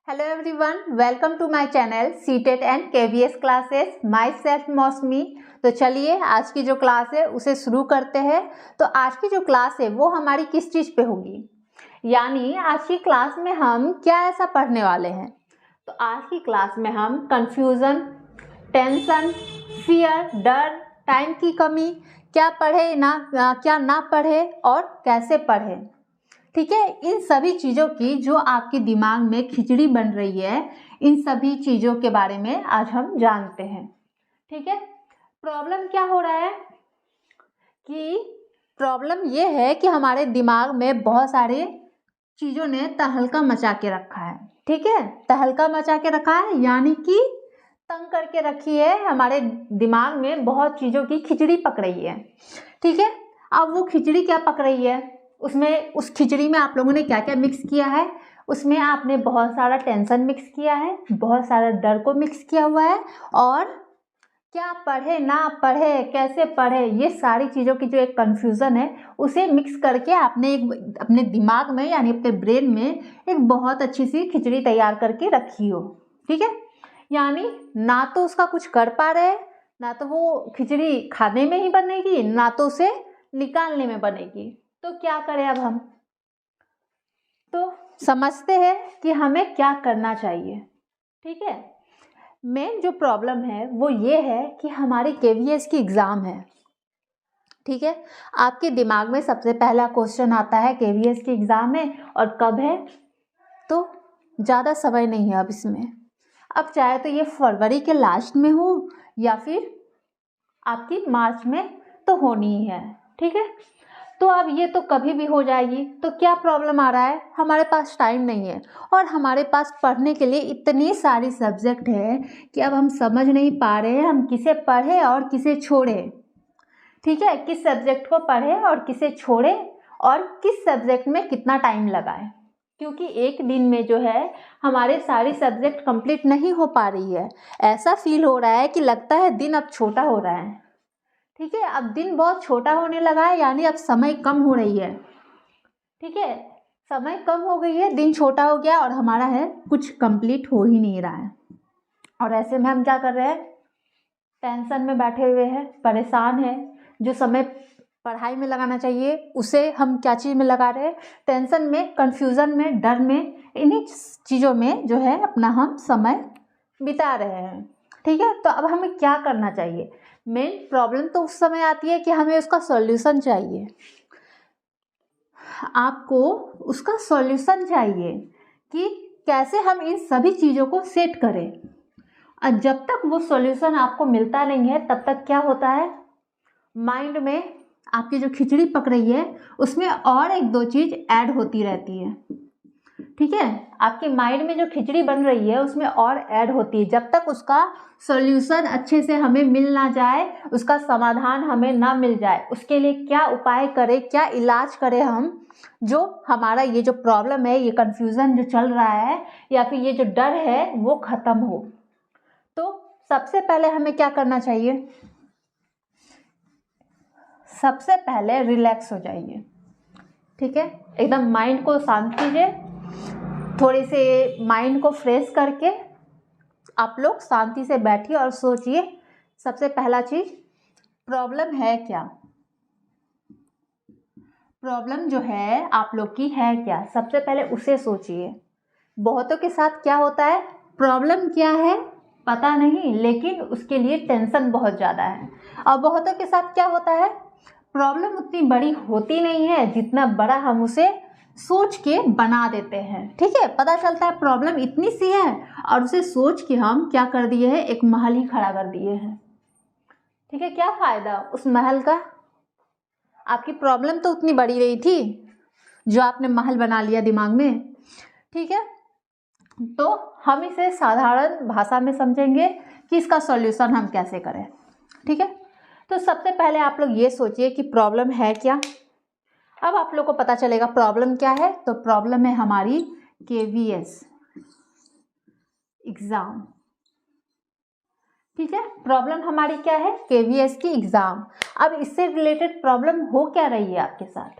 Hello everyone, welcome to my channel CTET and KVS classes. Myself Mousumi. तो चलिए आज की जो क्लास है उसे शुरू करते हैं। तो आज की जो क्लास है वो हमारी किस चीज़ पे होगी, यानी आज की क्लास में हम क्या ऐसा पढ़ने वाले हैं। तो आज की क्लास में हम कंफ्यूजन, टेंशन, फियर, डर, टाइम की कमी, क्या पढ़े क्या ना पढ़े और कैसे पढ़े, ठीक है, इन सभी चीज़ों की जो आपके दिमाग में खिचड़ी बन रही है, इन सभी चीज़ों के बारे में आज हम जानते हैं। ठीक है, प्रॉब्लम क्या हो रहा है कि प्रॉब्लम ये है कि हमारे दिमाग में बहुत सारे चीज़ों ने तहलका मचा के रखा है। ठीक है, तहलका मचा के रखा है यानी कि तंग करके रखी है। हमारे दिमाग में बहुत चीज़ों की खिचड़ी पक रही है। ठीक है, अब वो खिचड़ी क्या पक रही है, उसमें उस खिचड़ी में आप लोगों ने क्या क्या मिक्स किया है। उसमें आपने बहुत सारा टेंशन मिक्स किया है, बहुत सारा डर को मिक्स किया हुआ है, और क्या पढ़े ना पढ़े कैसे पढ़े ये सारी चीज़ों की जो एक कन्फ्यूज़न है उसे मिक्स करके आपने एक अपने दिमाग में यानी अपने ब्रेन में एक बहुत अच्छी सी खिचड़ी तैयार करके रखी हो। ठीक है, यानी ना तो उसका कुछ कर पा रहे, ना तो वो खिचड़ी खाने में ही बनेगी, ना तो उसे निकालने में बनेगी। तो क्या करें अब हम, तो समझते हैं कि हमें क्या करना चाहिए। ठीक है, मेन जो प्रॉब्लम है वो ये है कि हमारी केवीएस की एग्ज़ाम है। ठीक है, आपके दिमाग में सबसे पहला क्वेश्चन आता है केवीएस की एग्ज़ाम है और कब है, तो ज़्यादा समय नहीं है अब इसमें। अब चाहे तो ये फरवरी के लास्ट में हो या फिर आपकी मार्च में तो होनी ही है। ठीक है, तो अब ये तो कभी भी हो जाएगी। तो क्या प्रॉब्लम आ रहा है, हमारे पास टाइम नहीं है और हमारे पास पढ़ने के लिए इतनी सारी सब्जेक्ट है कि अब हम समझ नहीं पा रहे हैं हम किसे पढ़े और किसे छोड़े। ठीक है, किस सब्जेक्ट को पढ़े और किसे छोड़े और किस सब्जेक्ट में कितना टाइम लगाए, क्योंकि एक दिन में जो है हमारे सारी सब्जेक्ट कंप्लीट नहीं हो पा रही है। ऐसा फील हो रहा है कि लगता है दिन अब छोटा हो रहा है। ठीक है, अब दिन बहुत छोटा होने लगा है, यानी अब समय कम हो रही है। ठीक है, समय कम हो गई है, दिन छोटा हो गया और हमारा है कुछ कंप्लीट हो ही नहीं रहा है। और ऐसे में हम क्या कर रहे हैं, टेंशन में बैठे हुए हैं, परेशान है। जो समय पढ़ाई में लगाना चाहिए उसे हम क्या चीज़ में लगा रहे हैं, टेंशन में, कंफ्यूजन में, डर में, इन्हीं चीज़ों में जो है अपना हम समय बिता रहे हैं। ठीक है, तो अब हमें क्या करना चाहिए। मेन प्रॉब्लम तो उस समय आती है कि हमें उसका सॉल्यूशन चाहिए। आपको उसका सॉल्यूशन चाहिए कि कैसे हम इन सभी चीज़ों को सेट करें। और जब तक वो सॉल्यूशन आपको मिलता नहीं है तब तक क्या होता है, माइंड में आपकी जो खिचड़ी पक रही है उसमें और एक दो चीज़ ऐड होती रहती है। ठीक है, आपके माइंड में जो खिचड़ी बन रही है उसमें और ऐड होती है। जब तक उसका सॉल्यूशन अच्छे से हमें मिल ना जाए, उसका समाधान हमें ना मिल जाए, उसके लिए क्या उपाय करें, क्या इलाज करें हम, जो हमारा ये जो प्रॉब्लम है, ये कन्फ्यूज़न जो चल रहा है या फिर ये जो डर है वो ख़त्म हो। तो सबसे पहले हमें क्या करना चाहिए, सबसे पहले रिलैक्स हो जाइए। ठीक है, एकदम माइंड को शांत कीजिए, थोड़ी से माइंड को फ्रेश करके आप लोग शांति से बैठिए और सोचिए। सबसे पहला चीज, प्रॉब्लम है क्या, प्रॉब्लम जो है आप लोग की है क्या, सबसे पहले उसे सोचिए। बहुतों के साथ क्या होता है, प्रॉब्लम क्या है पता नहीं, लेकिन उसके लिए टेंशन बहुत ज़्यादा है। और बहुतों के साथ क्या होता है, प्रॉब्लम उतनी बड़ी होती नहीं है जितना बड़ा हम उसे सोच के बना देते हैं। ठीक है, पता चलता है प्रॉब्लम इतनी सी है और उसे सोच के हम क्या कर दिए हैं, एक महल ही खड़ा कर दिए हैं। ठीक है, क्या फ़ायदा उस महल का, आपकी प्रॉब्लम तो उतनी बड़ी नहीं थी जो आपने महल बना लिया दिमाग में। ठीक है, तो हम इसे साधारण भाषा में समझेंगे कि इसका सॉल्यूशन हम कैसे करें। ठीक है, तो सबसे पहले आप लोग ये सोचिए कि प्रॉब्लम है क्या। अब आप लोग को पता चलेगा प्रॉब्लम क्या है, तो प्रॉब्लम है हमारी केवीएस एग्जाम। ठीक है, प्रॉब्लम हमारी क्या है, केवीएस की एग्जाम। अब इससे रिलेटेड प्रॉब्लम हो क्या रही है आपके साथ,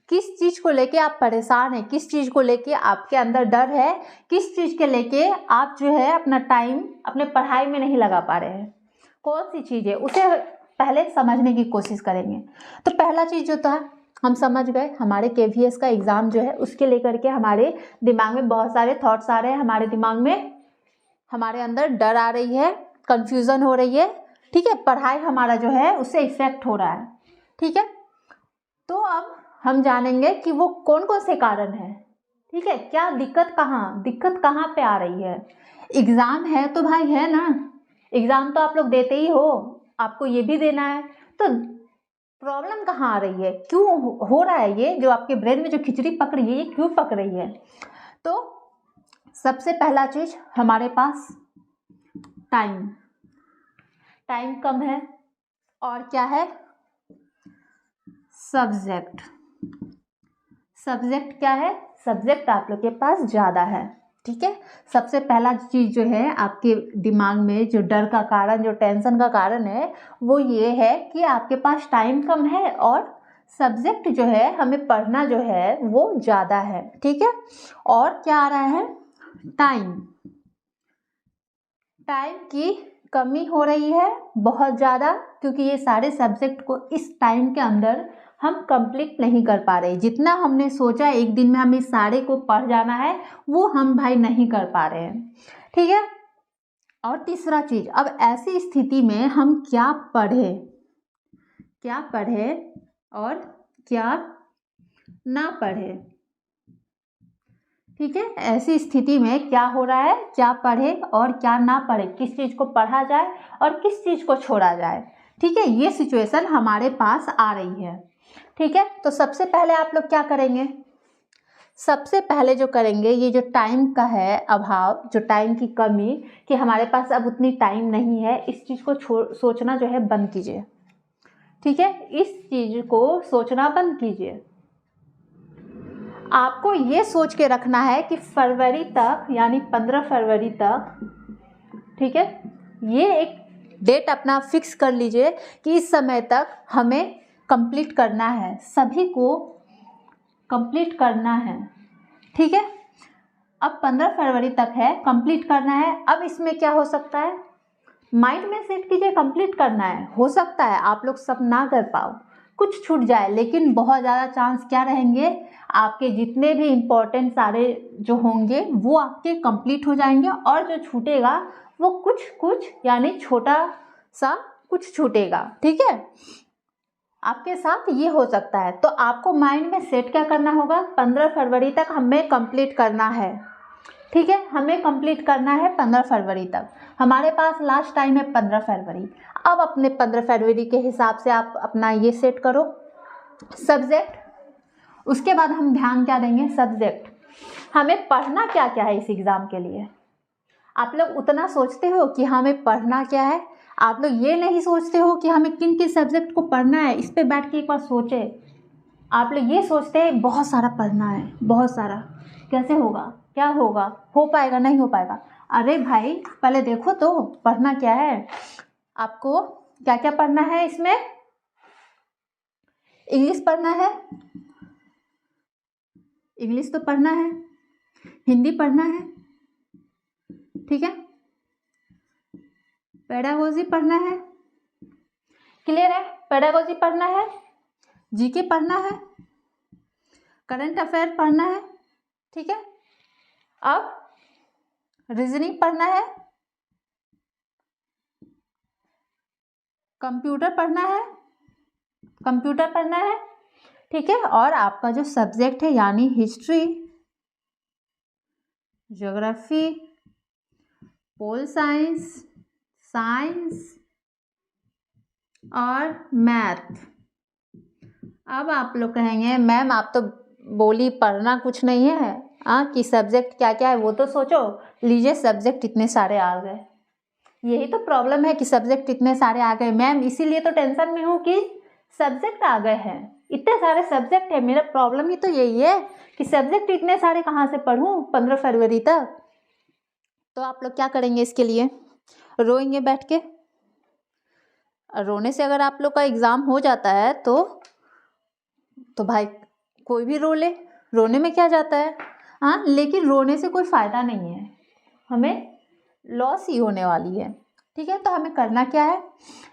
किस चीज़ को लेके आप परेशान हैं, किस चीज़ को लेके आपके अंदर डर है, किस चीज़ के लेके आप जो है अपना टाइम अपने पढ़ाई में नहीं लगा पा रहे हैं, कौन सी चीज़ है, उसे पहले समझने की कोशिश करेंगे। तो पहला चीज़ जो था हम समझ गए, हमारे KVS का एग्ज़ाम जो है उसके लेकर के हमारे दिमाग में बहुत सारे थॉट्स आ रहे हैं, हमारे दिमाग में हमारे अंदर डर आ रही है, कंफ्यूजन हो रही है, ठीक है, पढ़ाई हमारा जो है उससे इफेक्ट हो रहा है, ठीक है। तो अब हम जानेंगे कि वो कौन कौन से कारण हैं, ठीक है, क्या दिक्कत कहाँ पे आ रही है। एग्ज़ाम है तो भाई है ना, एग्ज़ाम तो आप लोग देते ही हो, आपको ये भी देना है, तो प्रॉब्लम कहाँ आ रही है, क्यों हो रहा है ये जो आपके ब्रेन में जो खिचड़ी पक रही है, ये क्यों पक रही है। तो सबसे पहला चीज़ हमारे पास टाइम कम है, और क्या है, सब्जेक्ट क्या है, सब्जेक्ट आप लोग के पास ज़्यादा है, ठीक है। सबसे पहला चीज़ जो है आपके दिमाग में जो डर का कारण, जो टेंशन का कारण है, वो ये है कि आपके पास टाइम कम है और सब्जेक्ट जो है हमें पढ़ना जो है वो ज़्यादा है, ठीक है। और क्या आ रहा है, टाइम की कमी हो रही है बहुत ज़्यादा, क्योंकि ये सारे सब्जेक्ट को इस टाइम के अंदर हम कंप्लीट नहीं कर पा रहे। जितना हमने सोचा एक दिन में हमें सारे को पढ़ जाना है, वो हम भाई नहीं कर पा रहे हैं, ठीक है। और तीसरा चीज़, अब ऐसी स्थिति में हम क्या पढ़े और क्या ना पढ़े, ठीक है। ऐसी स्थिति में क्या हो रहा है, क्या पढ़े और क्या ना पढ़े, किस चीज़ को पढ़ा जाए और किस चीज़ को छोड़ा जाए, ठीक है, ये सिचुएशन हमारे पास आ रही है, ठीक है। तो सबसे पहले आप लोग क्या करेंगे, सबसे पहले जो करेंगे, ये जो टाइम का है अभाव, जो टाइम की कमी, कि हमारे पास अब उतनी टाइम नहीं है, इस चीज़ को सोचना जो है बंद कीजिए, ठीक है, इस चीज़ को सोचना बंद कीजिए। आपको ये सोच के रखना है कि फरवरी तक, यानी 15 फरवरी तक, ठीक है, ये एक डेट अपना फिक्स कर लीजिए कि इस समय तक हमें कंप्लीट करना है, सभी को कंप्लीट करना है, ठीक है। अब 15 फरवरी तक है, कंप्लीट करना है। अब इसमें क्या हो सकता है, माइंड में सेट कीजिए कंप्लीट करना है, हो सकता है आप लोग सब ना कर पाओ, कुछ छूट जाए, लेकिन बहुत ज़्यादा चांस क्या रहेंगे, आपके जितने भी इम्पोर्टेंट सारे जो होंगे वो आपके कंप्लीट हो जाएंगे, और जो छूटेगा वो कुछ यानी छोटा सा कुछ छूटेगा, ठीक है। आपके साथ ये हो सकता है, तो आपको माइंड में सेट क्या करना होगा, 15 फरवरी तक हमें कंप्लीट करना है, ठीक है, हमें कंप्लीट करना है 15 फरवरी तक, हमारे पास लास्ट टाइम है 15 फरवरी। अब अपने 15 फरवरी के हिसाब से आप अपना ये सेट करो सब्जेक्ट। उसके बाद हम ध्यान क्या देंगे, सब्जेक्ट, हमें पढ़ना क्या क्या है इस एग्ज़ाम के लिए। आप लोग उतना सोचते हो कि हमें पढ़ना क्या है, आप लोग ये नहीं सोचते हो कि हमें किन किन सब्जेक्ट को पढ़ना है, इस पर बैठ के एक बार सोचे। आप लोग ये सोचते हैं बहुत सारा पढ़ना है, बहुत सारा, कैसे होगा, क्या होगा, हो पाएगा नहीं हो पाएगा। अरे भाई पहले देखो तो पढ़ना क्या है, आपको क्या क्या पढ़ना है इसमें, इंग्लिश पढ़ना है, इंग्लिश तो पढ़ना है, हिंदी पढ़ना है, ठीक है, पेडागोजी पढ़ना है, क्लियर है, पेडागोजी पढ़ना है, जीके पढ़ना है, करंट अफेयर पढ़ना है, ठीक है। अब रीजनिंग पढ़ना है, कंप्यूटर पढ़ना है, ठीक है। और आपका जो सब्जेक्ट है यानी history, geography, pol science, science और मैथ। अब आप लोग कहेंगे मैम आप तो बोली पढ़ना कुछ नहीं है, कि सब्जेक्ट क्या क्या है वो तो सोचो। लीजिए सब्जेक्ट इतने सारे आ गए, यही तो प्रॉब्लम है कि सब्जेक्ट इतने सारे आ गए मैम, इसीलिए तो टेंशन में हूँ कि सब्जेक्ट आ गए हैं, इतने सारे सब्जेक्ट है, मेरा प्रॉब्लम ही तो यही है कि सब्जेक्ट इतने सारे कहाँ से पढ़ूँ 15 फरवरी तक। तो आप लोग क्या करेंगे इसके लिए, रोएंगे बैठ के। रोने से अगर आप लोग का एग्ज़ाम हो जाता है तो भाई कोई भी रो ले, रोने में क्या जाता है, हाँ, लेकिन रोने से कोई फ़ायदा नहीं है, हमें लॉस ही होने वाली है। ठीक है, तो हमें करना क्या है,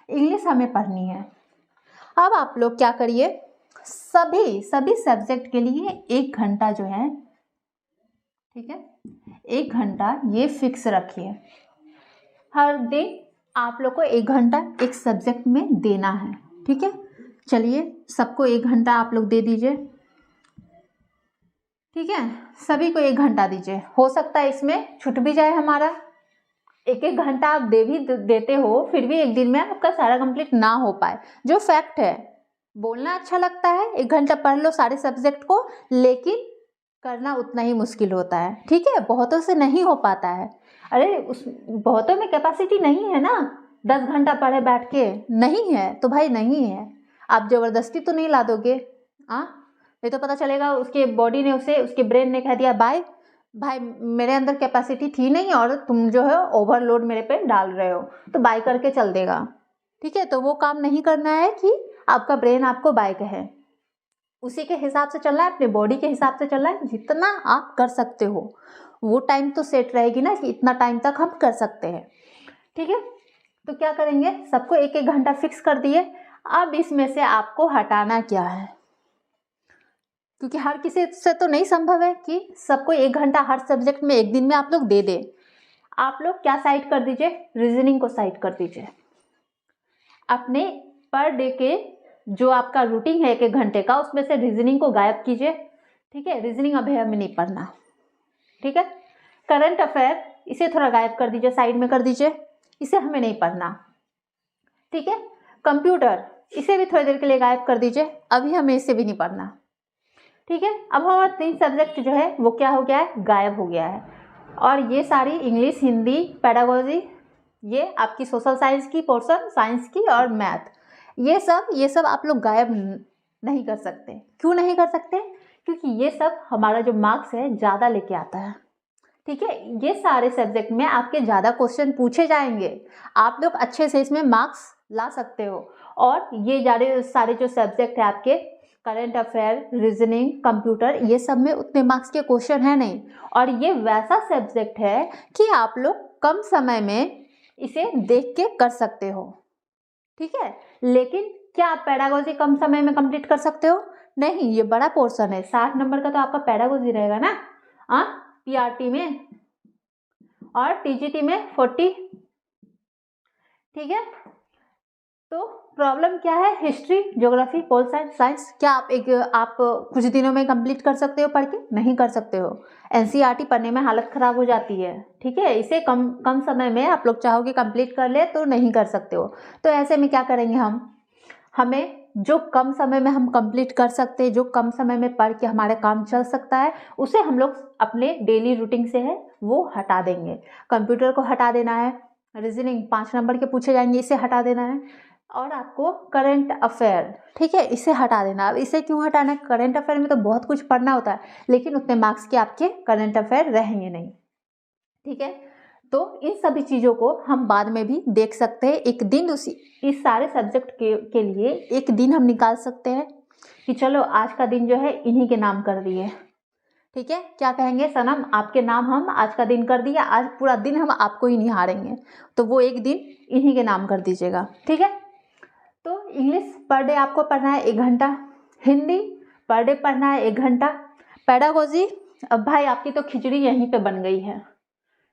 इंग्लिश हमें पढ़नी है। अब आप लोग क्या करिए, सभी सब्जेक्ट के लिए 1 घंटा जो है, ठीक है, 1 घंटा ये फिक्स रखिए। हर दिन आप लोग को 1 घंटा एक सब्जेक्ट में देना है। ठीक है, चलिए सबको 1 घंटा आप लोग दे दीजिए। ठीक है, सभी को 1 घंटा दीजिए। हो सकता है इसमें छूट भी जाए हमारा, 1 घंटा आप देते हो, फिर भी एक दिन में आपका सारा कंप्लीट ना हो पाए, जो फैक्ट है। बोलना अच्छा लगता है, 1 घंटा पढ़ लो सारे सब्जेक्ट को, लेकिन करना उतना ही मुश्किल होता है। ठीक है, बहुतों से नहीं हो पाता है। अरे उस बहुतों में कैपेसिटी नहीं है ना, 10 घंटा पढ़े बैठ के, नहीं है तो भाई नहीं है, आप ज़बरदस्ती तो नहीं ला दोगे। हाँ, ये तो पता चलेगा उसके बॉडी ने उसके ब्रेन ने कह दिया भाई मेरे अंदर कैपेसिटी थी नहीं और तुम जो है ओवरलोड मेरे पे डाल रहे हो, तो बाय करके चल देगा। ठीक है, तो वो काम नहीं करना है कि आपका ब्रेन आपको बाय कहे, उसी के हिसाब से चलना है, अपने बॉडी के हिसाब से चलना है। जितना आप कर सकते हो वो टाइम तो सेट रहेगी ना कि इतना टाइम तक हम कर सकते हैं। ठीक है, तो क्या करेंगे, सबको 1 घंटा फिक्स कर दिए। अब इसमें से आपको हटाना क्या है, क्योंकि हर किसी से तो नहीं संभव है कि सबको 1 घंटा हर सब्जेक्ट में एक दिन में आप लोग दे दें। आप लोग क्या साइड कर दीजिए, रीजनिंग को साइड कर दीजिए। अपने पर डे के जो आपका रूटीन है 1 घंटे का, उसमें से रीजनिंग को गायब कीजिए। ठीक है, रीजनिंग अभी हमें नहीं पढ़ना। ठीक है, करंट अफेयर इसे थोड़ा गायब कर दीजिए, साइड में कर दीजिए, इसे हमें नहीं पढ़ना। ठीक है, कंप्यूटर इसे भी थोड़ी देर के लिए गायब कर दीजिए, अभी हमें इसे भी नहीं पढ़ना। ठीक है, अब हमारा 3 सब्जेक्ट जो है वो क्या हो गया है, गायब हो गया है। और ये सारी इंग्लिश, हिंदी, पेडागोजी, ये आपकी सोशल साइंस की पोर्शन, साइंस की और मैथ, ये सब आप लोग गायब नहीं कर सकते। क्यों नहीं कर सकते, क्योंकि ये सब हमारा जो मार्क्स है ज़्यादा लेके आता है। ठीक है, ये सारे सब्जेक्ट में आपके ज़्यादा क्वेश्चन पूछे जाएंगे, आप लोग अच्छे से इसमें मार्क्स ला सकते हो। और ये सारे जो सब्जेक्ट है आपके, करंट अफेयर, रीजनिंग, कंप्यूटर, ये सब में उतने मार्क्स के क्वेश्चन है नहीं। और ये वैसा सब्जेक्ट है कि आप लोग कम समय में इसे देख के कर सकते हो। ठीक है, लेकिन क्या आप पेडागोजी कम समय में कंप्लीट कर सकते हो, नहीं। ये बड़ा पोर्शन है, 60 नंबर का तो आपका पेडागोजी रहेगा ना, पीआरटी में, और टीजीटी में 40। ठीक है, तो प्रॉब्लम क्या है, हिस्ट्री, ज्योग्राफी, पोल साइंस क्या आप कुछ दिनों में कंप्लीट कर सकते हो पढ़ के, नहीं कर सकते हो। एनसीईआरटी पढ़ने में हालत ख़राब हो जाती है। ठीक है, इसे कम समय में आप लोग चाहोगे कंप्लीट कर ले तो नहीं कर सकते हो। तो ऐसे में क्या करेंगे हमें जो कम समय में हम कंप्लीट कर सकते हैं, जो कम समय में पढ़ के हमारे काम चल सकता है, उसे हम लोग अपने डेली रूटीन से है वो हटा देंगे। कंप्यूटर को हटा देना है, रीजनिंग 5 नंबर के पूछे जाएंगे, इसे हटा देना है, और आपको करंट अफेयर, ठीक है, इसे हटा देना। अब इसे क्यों हटाना है, करंट अफेयर में तो बहुत कुछ पढ़ना होता है, लेकिन उतने मार्क्स के आपके करंट अफेयर रहेंगे नहीं। ठीक है, तो इन सभी चीज़ों को हम बाद में भी देख सकते हैं। एक दिन इस सारे सब्जेक्ट के लिए एक दिन हम निकाल सकते हैं कि चलो आज का दिन जो है इन्हीं के नाम कर दिए। ठीक है, क्या कहेंगे, सनम आपके नाम हम आज का दिन कर दिया, आज पूरा दिन हम आपको ही निहारेंगे, तो वो एक दिन इन्हीं के नाम कर दीजिएगा। ठीक है, तो इंग्लिश पर डे आपको पढ़ना है 1 घंटा, हिंदी पर डे पढ़ना है 1 घंटा, पेडागोजी, अब भाई आपकी तो खिचड़ी यहीं पे बन गई है।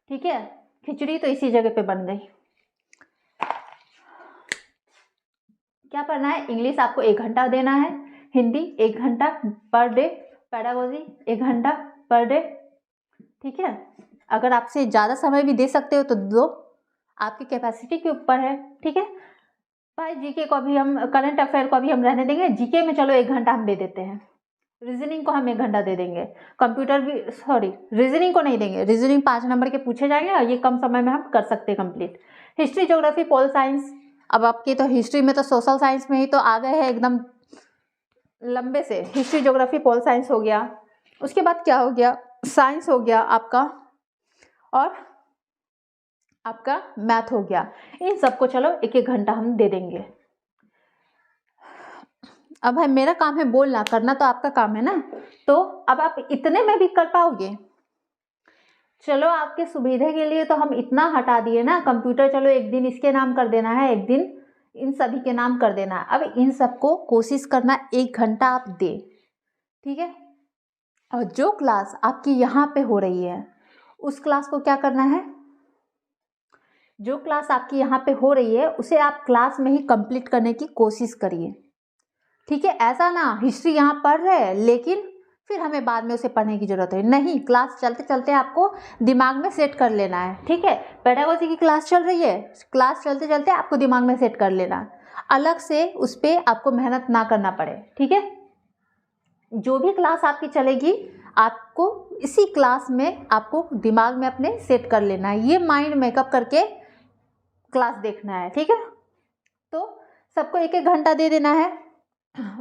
ठीक है, खिचड़ी तो इसी जगह पे बन गई। क्या पढ़ना है, इंग्लिश आपको 1 घंटा देना है, हिंदी 1 घंटा पर डे, पेडागोजी 1 घंटा पर डे। ठीक है, अगर आपसे ज़्यादा समय भी दे सकते हो तो दो, आपकी कैपेसिटी के ऊपर है। ठीक है भाई, जीके को भी हम, करंट अफेयर को भी हम रहने देंगे, जीके में चलो 1 घंटा हम दे देते हैं, रीजनिंग को हम 1 घंटा दे देंगे, कंप्यूटर भी, सॉरी रीजनिंग को नहीं देंगे, रीजनिंग 5 नंबर के पूछे जाएंगे और ये कम समय में हम कर सकते हैं complete. History, geography, pol science, अब आपकी तो हिस्ट्री में तो सोशल साइंस में ही तो आ गए हैं एकदम लंबे से, हिस्ट्री, ज्योग्राफी, पोल साइंस हो गया, उसके बाद क्या हो गया, साइंस हो गया आपका, और आपका मैथ हो गया। इन सबको चलो 1-1 घंटा हम दे देंगे। अब भाई मेरा काम है बोलना, करना तो आपका काम है ना, तो अब आप इतने में भी कर पाओगे? चलो आपके सुविधा के लिए तो हम इतना हटा दिए ना, कंप्यूटर चलो एक दिन इसके नाम कर देना है, एक दिन इन सभी के नाम कर देना है। अब इन सबको कोशिश करना 1 घंटा आप दे, ठीक है। और जो क्लास आपकी यहाँ पे हो रही है उस क्लास को क्या करना है, जो क्लास आपकी यहाँ पे हो रही है उसे आप क्लास में ही कंप्लीट करने की कोशिश करिए, ठीक है। ऐसा ना हिस्ट्री यहाँ पढ़ रहे हैं लेकिन फिर हमें बाद में उसे पढ़ने की ज़रूरत है, नहीं, क्लास चलते चलते आपको दिमाग में सेट कर लेना है, ठीक है। पेडागोजी की क्लास चल रही है, क्लास चलते चलते आपको दिमाग में सेट कर लेना, अलग से उस पर आपको मेहनत ना करना पड़े, ठीक है। जो भी क्लास आपकी चलेगी आपको इसी क्लास में आपको दिमाग में अपने सेट कर लेना है, ये माइंड मेकअप करके क्लास देखना है, ठीक है। तो सबको 1-1 घंटा दे देना है।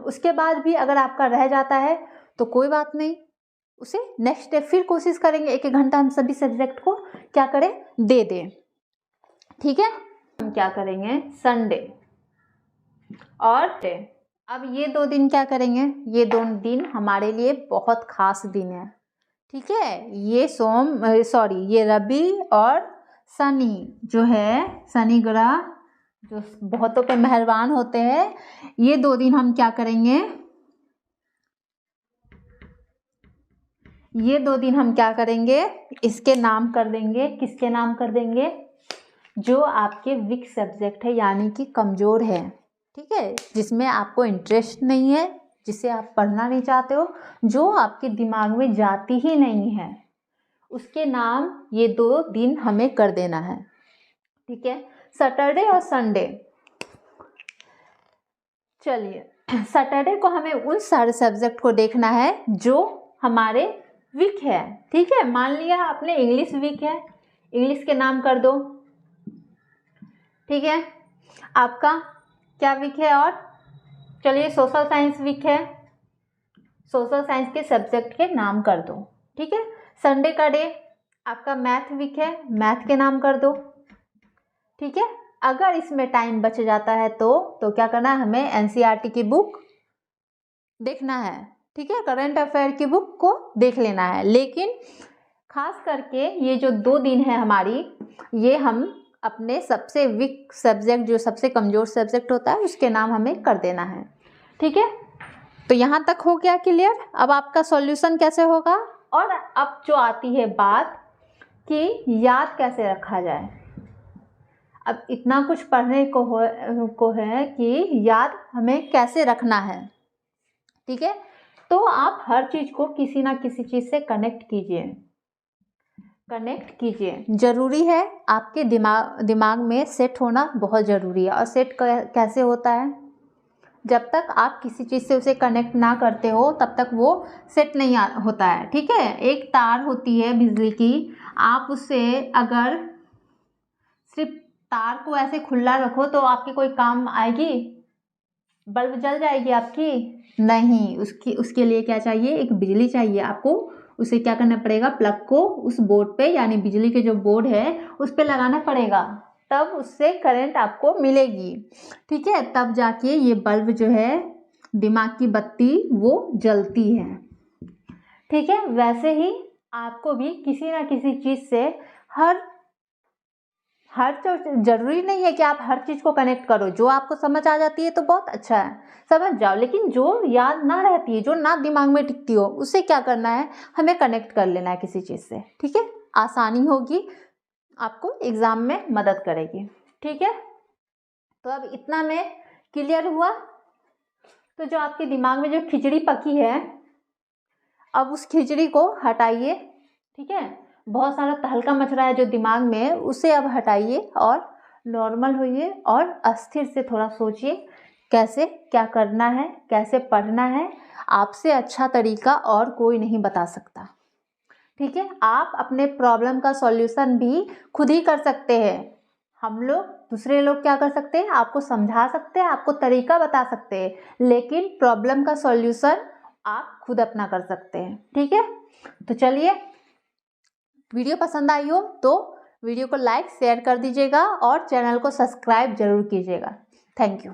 उसके बाद भी अगर आपका रह जाता है तो कोई बात नहीं, उसे नेक्स्ट डे फिर कोशिश करेंगे 1-1 घंटा हम सभी सब्जेक्ट को क्या करें, दे दें, ठीक है। हम क्या करेंगे, संडे और डे, अब ये 2 दिन क्या करेंगे, ये 2 दिन हमारे लिए बहुत खास दिन है, ठीक है। ये रवि और शनि जो है, शनि ग्रह जो बहुतों पे मेहरबान होते हैं, ये 2 दिन हम क्या करेंगे, ये 2 दिन हम क्या करेंगे, इसके नाम कर देंगे, किसके नाम कर देंगे, जो आपके वीक सब्जेक्ट है यानी कि कमज़ोर है, ठीक है, जिसमें आपको इंटरेस्ट नहीं है, जिसे आप पढ़ना नहीं चाहते हो, जो आपके दिमाग में जाती ही नहीं है, उसके नाम ये 2 दिन हमें कर देना है, ठीक है। सैटरडे और संडे, चलिए सैटरडे को हमें उन सारे सब्जेक्ट को देखना है जो हमारे वीक है, ठीक है। मान लिया आपने इंग्लिश वीक है, इंग्लिश के नाम कर दो, ठीक है। आपका क्या वीक है, और चलिए सोशल साइंस वीक है, सोशल साइंस के सब्जेक्ट के नाम कर दो, ठीक है। संडे का डे आपका मैथ वीक है, मैथ के नाम कर दो, ठीक है। अगर इसमें टाइम बच जाता है तो क्या करना है, हमें एनसीईआरटी की बुक देखना है, ठीक है, करंट अफेयर की बुक को देख लेना है। लेकिन खास करके ये जो 2 दिन है हमारी, ये हम अपने सबसे वीक सब्जेक्ट, जो सबसे कमज़ोर सब्जेक्ट होता है, उसके नाम हमें कर देना है, ठीक है। तो यहाँ तक हो गया क्लियर। अब आपका सॉल्यूशन कैसे होगा, और अब जो आती है बात कि याद कैसे रखा जाए। अब इतना कुछ पढ़ने को है कि याद हमें कैसे रखना है, ठीक है। तो आप हर चीज़ को किसी ना किसी चीज़ से कनेक्ट कीजिए, ज़रूरी है, आपके दिमाग में सेट होना बहुत ज़रूरी है। और सेट कैसे होता है, जब तक आप किसी चीज़ से उसे कनेक्ट ना करते हो तब तक वो सेट नहीं होता है, ठीक है। एक तार होती है बिजली की, आप उससे अगर सिर्फ तार को ऐसे खुला रखो तो आपके कोई काम आएगी, बल्ब जल जाएगी आपकी, नहीं, उसके लिए क्या चाहिए, एक बिजली चाहिए। आपको उसे क्या करना पड़ेगा, प्लग को उस बोर्ड पे, यानी बिजली के जो बोर्ड है उस पे लगाना पड़ेगा, तब उससे करंट आपको मिलेगी, ठीक है। तब जाके ये बल्ब जो है, दिमाग की बत्ती, वो जलती है, ठीक है। वैसे ही आपको भी किसी ना किसी चीज़ से हर तो जरूरी नहीं है कि आप हर चीज़ को कनेक्ट करो। जो आपको समझ आ जाती है तो बहुत अच्छा है, समझ जाओ, लेकिन जो याद ना रहती है, जो ना दिमाग में टिकती हो, उससे क्या करना है, हमें कनेक्ट कर लेना है किसी चीज़ से, ठीक है। आसानी होगी, आपको एग्ज़ाम में मदद करेगी, ठीक है। तो अब इतना में क्लियर हुआ। तो जो आपके दिमाग में जो खिचड़ी पकी है, अब उस खिचड़ी को हटाइए, ठीक है। बहुत सारा तहलका मच रहा है जो दिमाग में, उसे अब हटाइए और नॉर्मल होइए और अस्थिर से थोड़ा सोचिए कैसे क्या करना है, कैसे पढ़ना है। आपसे अच्छा तरीका और कोई नहीं बता सकता, ठीक है। आप अपने प्रॉब्लम का सॉल्यूशन भी खुद ही कर सकते हैं। हम लोग, दूसरे लोग क्या कर सकते हैं, आपको समझा सकते हैं, आपको तरीका बता सकते हैं, लेकिन प्रॉब्लम का सॉल्यूशन आप खुद अपना कर सकते हैं, ठीक है। तो चलिए, वीडियो पसंद आई हो तो वीडियो को लाइक शेयर कर दीजिएगा और चैनल को सब्सक्राइब जरूर कीजिएगा। Thank you.